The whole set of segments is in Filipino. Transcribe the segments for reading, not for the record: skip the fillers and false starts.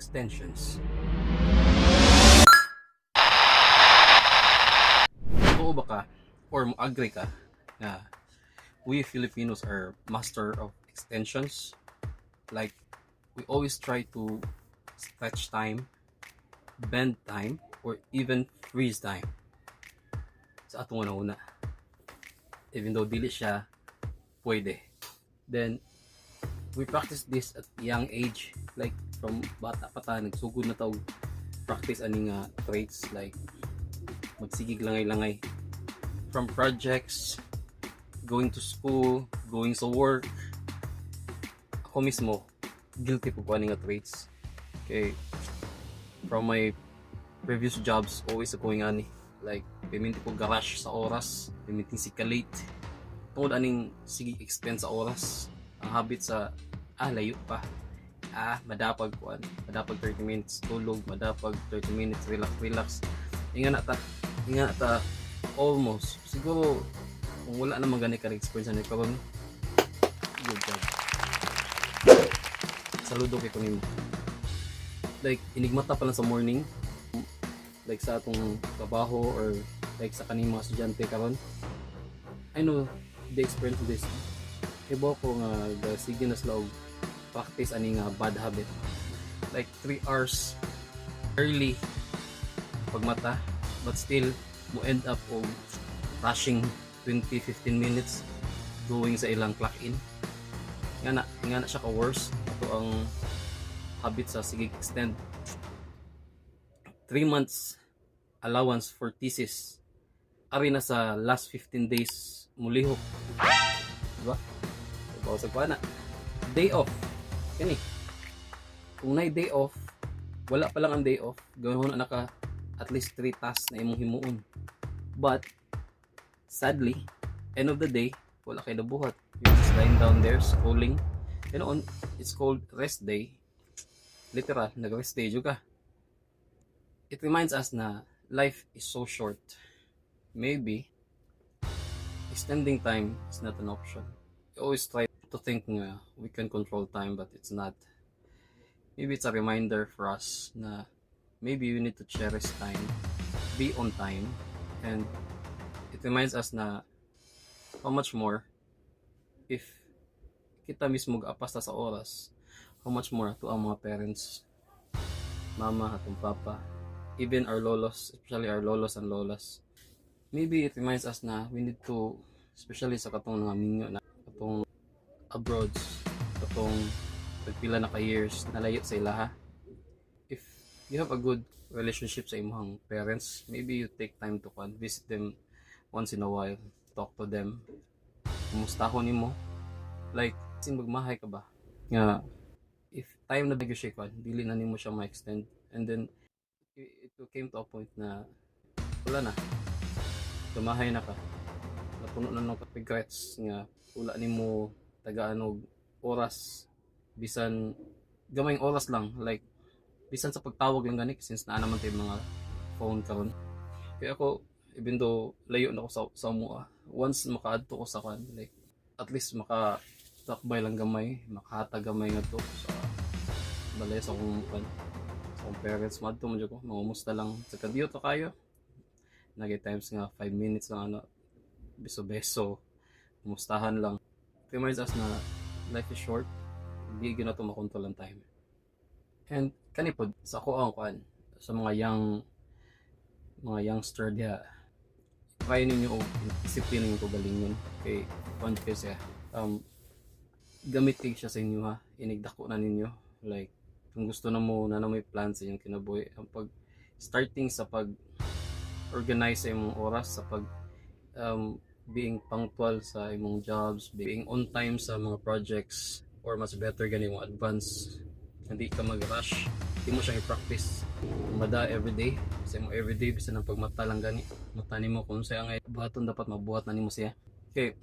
extensions. Totoo ba ka or agree ka na we Filipinos are master of extensions? Like, we always try to stretch time, bend time, or even freeze time sa atong una, even though dili siya pwede. Then we practice this at young age, like from bata pa ta nagsugod na taog practice ani nga traits, like magsigig langay-langay from projects, going to school, going sa work. Ako mismo guilty po ani nga traits. Okay, from my previous jobs always ako nga ni, like piminti ko garage sa oras, piminti si late tungod aning sige extend sa oras. Ang habit sa layo pa, madapag 30 minutes tulog, madapag 30 minutes relax. Inga na ta almost siguro kung wala namang gani ka experience na karon, good job, saludo kay ko nimo. Like inigmata pa lang sa morning, like sa atong trabaho or like sa kaning mga estudyante karon, I know the experience of this. Ibo ko nga sige na slow practice ani nga bad habit, like 3 hours early pagmata, but still mo end up og rushing 20-15 minutes going sa ilang clock in. Nga na siya ka worse. Ito ang habit sa sige extend 3 months allowance for thesis, ari na sa last 15 days mulihok, diba? Sa na day off kani, kung na day off, wala pa lang ang day off, gawin na naka at least 3 tasks na imong himuon. But sadly, end of the day, wala kay nabuhat. You're just lying down there scrolling. You know, it's called rest day. Literal, nag-rest day juga. It reminds us na life is so short. Maybe extending time is not an option. We always try to think we can control time, but it's not. Maybe it's a reminder for us na maybe we need to cherish time, be on time, and it reminds us na how much more if kita mismo gaapasta sa oras, how much more to ang mga parents, mama atong papa, even our lolos, especially our lolos and lolas. Maybe it reminds us na we need to, especially sa katong mga minyo na katong abroad, katong pagpila na ka years nalayo sa ilaha. If you have a good relationship sa imong parents, maybe you take time to visit them once in a while, talk to them, kumustahon nimo, like sing magmahay ka ba nga if time na negotiate ka, dili na nimo siya ma-extend, and then it came to a point na wala na, tumahay na ka, napuno na ng regrets nga wala nimo tagaan og oras, bisan gamayng oras lang, like bisan sa pagtawag lang gani, since naa naman tayo mga phone karon. Kaya ako, even though layo na ako sa mua, once makaadto ko sa kan, like at least makatakbay lang gamay, makahatag gamay nga to sa balay sa akong parents, madto man ko, mangumusta lang sa kadiyo to kayo, nagay times nga 5 minutes lang beso-beso, kumustahan lang. It reminds us na life is short, hindi na ito makontrol ang time. And kanipod sa ako ang kuan sa mga youngster diha, try ninyo o isipin ninyo galingon kay kuan kasi gamit kay siya sa inyo ha, inigdako na ninyo, like kung gusto na mo na may plan sa inyong kinabuhi, ang pag starting sa pag organize sa imong oras, sa pag being punctual sa imong jobs, being on time sa mga projects, or mas better gani mo advance, hindi ka mag-rush, hindi mo siyang i-practice mada everyday sa imong everyday, bisan ang pagmata lang gani, mata nimo kung saya nga buhaton dapat mabuhat na nimo siya. Okay,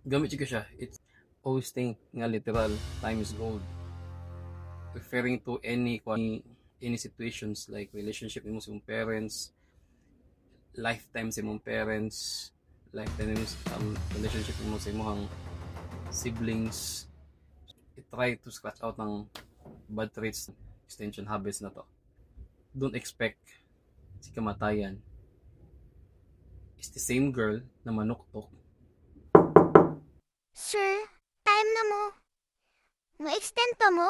gamit siya, it's always think nga literal time is gold, referring to any situations like relationship nimo sa imong parents, lifetime sa imong parents, lifetime relationship mo sa imong siblings. I try to scratch out ng bad traits extension habits na to. Don't expect si kamatayan is the same girl na manuktok. Sir, time na mo. Mo-extend pa mo?